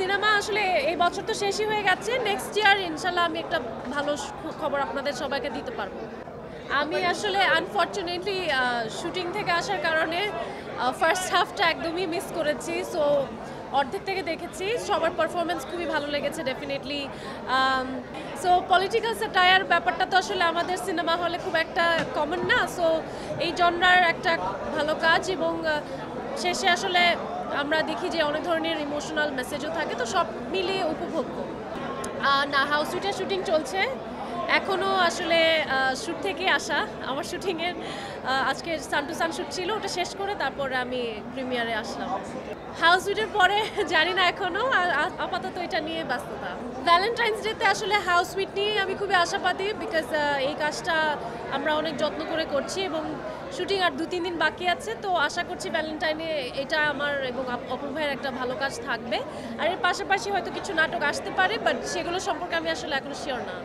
Cinema আসলে এই বছর তো শেষই হয়ে গেছে, নেক্সট ইয়ার ইনশাল্লাহ আমি একটা ভালো খবর আপনাদের সবাইকে দিতে পারবো। আমি আসলে আনফর্চুনেটলি শুটিং থেকে আসার কারণে ফার্স্ট হাফটা একদমই মিস করেছি, সো অর্ধেক থেকে দেখেছি। সবার পারফরমেন্স খুবই ভালো লেগেছে ডেফিনেটলি। সো পলিটিক্যাল স্যাটায়ার ব্যাপারটা তো আসলে আমাদের সিনেমা হলে খুব একটা কমন না, সো এই জনরার একটা ভালো কাজ, এবং শেষে আসলে আমরা দেখি যে অনেক ধরনের ইমোশনাল মেসেজও থাকে, তো সব মিলিয়ে উপভোগ্য। না, হাউস সুইটের শুটিং চলছে এখনও, আসলে শ্যুট থেকে আসা। আমার শুটিংয়ের আজকে সান টু সান শ্যুট ছিল, ওটা শেষ করে তারপরে আমি প্রিমিয়ারে আসলাম। হাউস সুইটের পরে জানি না এখনও, আপাতত এটা নিয়ে ব্যস্ততা। ভ্যালেন্টাইন্স ডেতে আসলে হাউস সুইট নিয়ে আমি খুবই আশাবাদী, বিকজ এই কাজটা আমরা অনেক যত্ন করে করছি এবং শুটিং আর 2-3 দিন বাকি আছে, তো আশা করছি ভ্যালেন্টাইনে এটা আমার এবং অপূর্ব ভাইয়ের একটা ভালো কাজ থাকবে। আর এর পাশাপাশি হয়তো কিছু নাটক আসতে পারে, বাট সেগুলো সম্পর্কে আমি আসলে এখনো শিওর না।